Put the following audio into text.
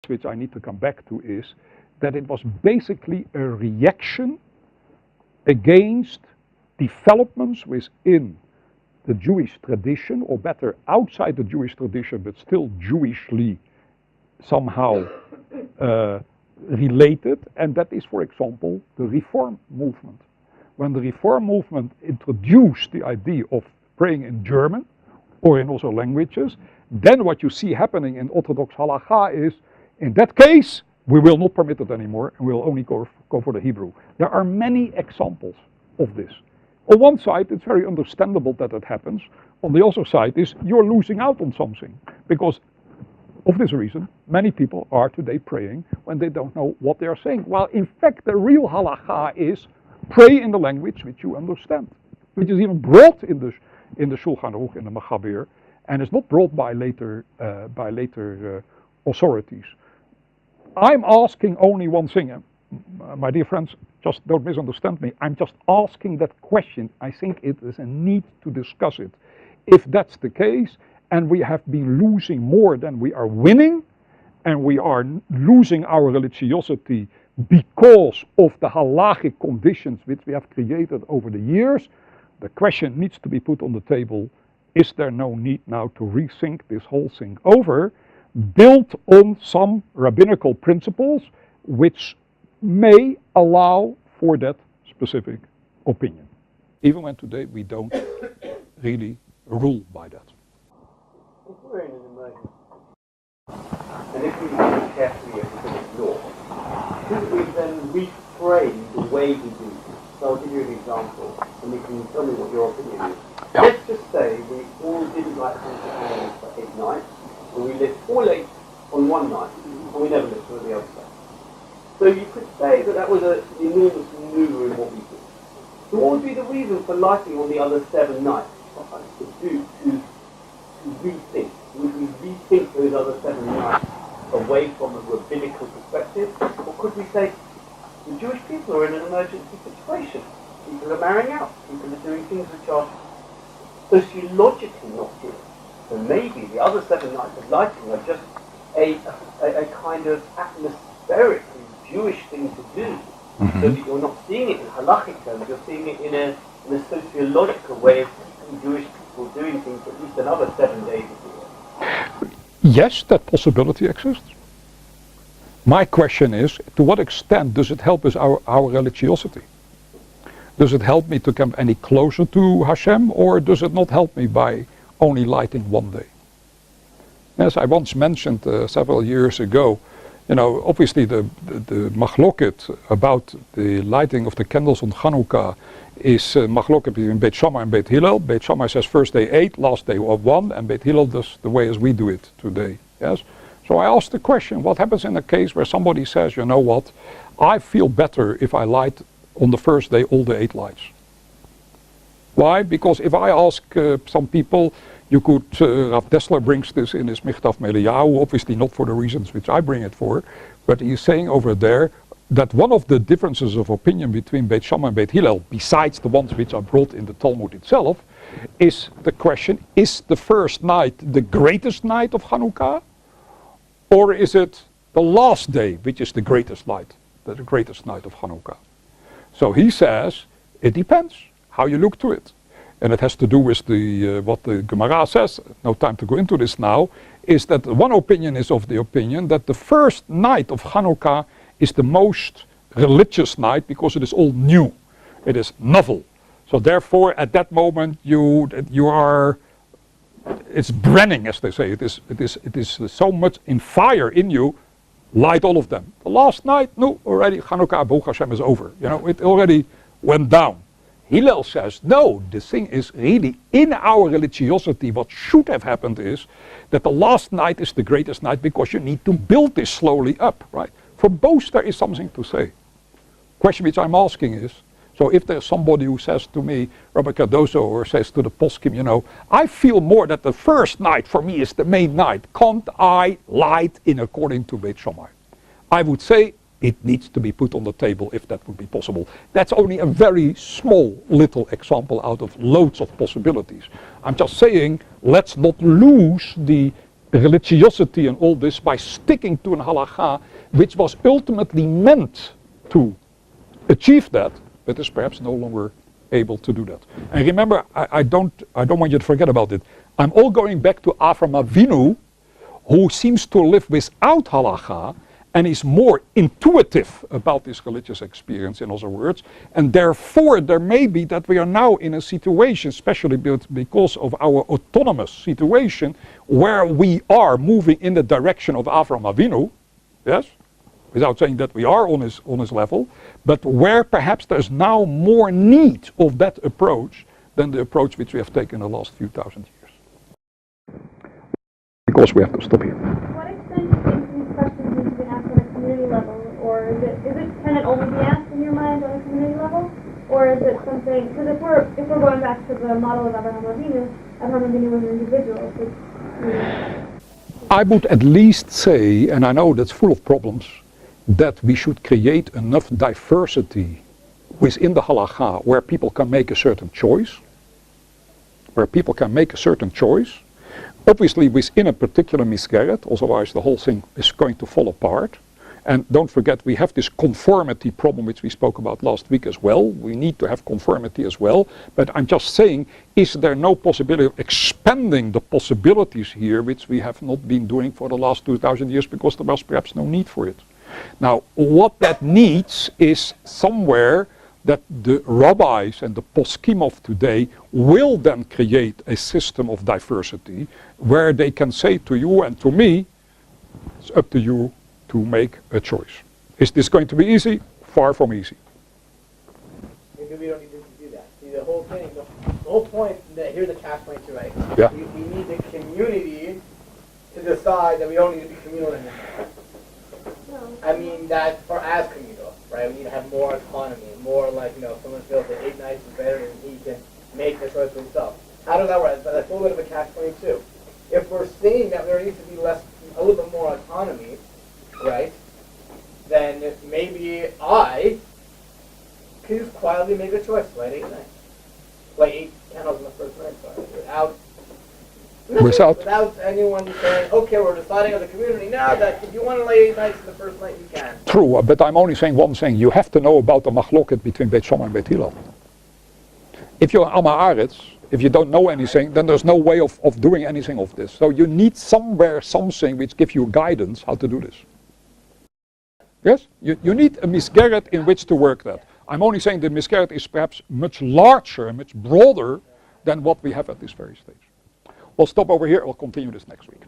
which I need to come back to, is that it was basically a reaction against developments within the Jewish tradition, or better, outside the Jewish tradition, but still Jewishly somehow related, and that is, for example, the Reform movement. When the Reform movement introduced the idea of praying in German, or in also languages, then what you see happening in Orthodox Halacha is, in that case, we will not permit it anymore, and we'll only go for the Hebrew. There are many examples of this. On one side, it's very understandable that it happens. On the other side is, you're losing out on something. Because of this reason, many people are today praying when they don't know what they are saying. While in fact, the real halacha is pray in the language which you understand. Which is even brought in the Shulchan Aruch, in the Machabir, and is not brought by later authorities. I'm asking only one thing. My dear friends, just don't misunderstand me. I'm just asking that question. I think it is a need to discuss it. If that's the case, and we have been losing more than we are winning, and we are losing our religiosity because of the halachic conditions which we have created over the years, the question needs to be put on the table: is there no need now to rethink this whole thing over, built on some rabbinical principles which may allow for that specific opinion, even when today we don't really rule by that. If we're in an emergency, and if we look carefully at the law, should we then reframe the way we do this? So I'll give you an example, and you can tell me what your opinion is. Yeah. Let's just say we all didn't like Hanukkah for 8 nights, and we lived all 8 on one night, and we never lived for the other side. So you could say that that was an enormous maneuver in what we did. So what would be the reason for lighting on the other 7 nights? To rethink. Would we rethink those other 7 nights away from a rabbinical perspective? Or could we say the Jewish people are in an emergency situation? People are marrying out. People are doing things which are sociologically not Jewish. So maybe the other 7 nights of lighting are just a kind of atmospherically Jewish thing to do. Mm-hmm. So that you're not seeing it in halachic terms, you're seeing it in a sociological way of keeping Jewish people doing things at least another 7 days of the year. Yes, that possibility exists. My question is, to what extent does it help us our religiosity? Does it help me to come any closer to Hashem, or does it not help me by only lighting one day? As I once mentioned several years ago, obviously the machloket about the lighting of the candles on Chanukah is machloket between Beit Shammai and Beit Hillel. Beit Shammai says first day 8, last day of 1, and Beit Hillel does the way as we do it today. Yes. So I asked the question: what happens in a case where somebody says, you know what, I feel better if I light on the first day all the 8 lights? Why? Because if I ask some people, you could, Rav Dessler brings this in his Michtav Meliyahu, obviously not for the reasons which I bring it for, but he's saying over there that one of the differences of opinion between Beit Shammai and Beit Hillel, besides the ones which are brought in the Talmud itself, is the question: is the first night the greatest night of Hanukkah, or is it the last day which is the greatest night, the greatest night of Hanukkah? So he says it depends how you look to it. And it has to do with what the Gemara says, no time to go into this now, is that one opinion is of the opinion that the first night of Hanukkah is the most religious night because it is all new. It is novel. So therefore at that moment you are, it's burning, as they say. It is so much in fire in you, light all of them. The last night, no, already Hanukkah, Baruch Hashem, is over. It already went down. Hillel says, no, the thing is really in our religiosity, what should have happened is that the last night is the greatest night because you need to build this slowly up, right? For both there is something to say. Question which I'm asking is, so if there's somebody who says to me, Lopes Cardozo, or says to the poskim, I feel more that the first night for me is the main night, can't I light in according to Beit Shammai? I would say, it needs to be put on the table if that would be possible. That's only a very small little example out of loads of possibilities. I'm just saying, let's not lose the religiosity and all this by sticking to an halacha which was ultimately meant to achieve that, but is perhaps no longer able to do that. And remember, I don't want you to forget about it. I'm all going back to Avraham Avinu, who seems to live without halacha and is more intuitive about this religious experience, in other words. And therefore, there may be that we are now in a situation, especially because of our autonomous situation, where we are moving in the direction of Avraham Avinu, yes, without saying that we are on his level, but where perhaps there's now more need of that approach than the approach which we have taken the last few thousand years. Because we have to stop here. To what extent do you think these questions need to be asked on a community level, or can it only be asked in your mind on a community level, or is it something? Because if we're going back to the model of Avraham Avinu was an individual. I would at least say, and I know that's full of problems, that we should create enough diversity within the halacha where people can make a certain choice. Obviously within a particular misgeret, otherwise the whole thing is going to fall apart. And don't forget, we have this conformity problem which we spoke about last week as well. We need to have conformity as well. But I'm just saying, is there no possibility of expanding the possibilities here, which we have not been doing for the last 2,000 years because there was perhaps no need for it? Now, what that needs is somewhere that the rabbis and the poskim of today will then create a system of diversity where they can say to you and to me, it's up to you to make a choice. Is this going to be easy? Far from easy. Maybe we don't need to do that. See, the whole thing, the whole point, here's the catch-22, right? Yeah. We need the community to decide that we don't need to be communal anymore. I mean, that, or as communal, right? We need to have more autonomy, more like, if someone feels that 8 nights is better and he can make the choice for himself. How does that work? That's a little bit of a catch-22. If we're saying that there needs to be a little bit more autonomy, right, then maybe I can just quietly make a choice, light 8 nights. Light 8 candles on the first night, without anyone saying, okay, we're deciding as a community now that if you want to lay 8 nights in the first night, you can. True, but I'm only saying one thing. You have to know about the machloket between Beit Shammai and Beit Hillel. If you're Am Haaretz, if you don't know anything, then there's no way of doing anything of this. So you need somewhere something which gives you guidance how to do this. Yes? You need a misgeret in which to work that. I'm only saying the misgeret is perhaps much larger, much broader than what we have at this very stage. We'll stop over here. We'll continue this next week.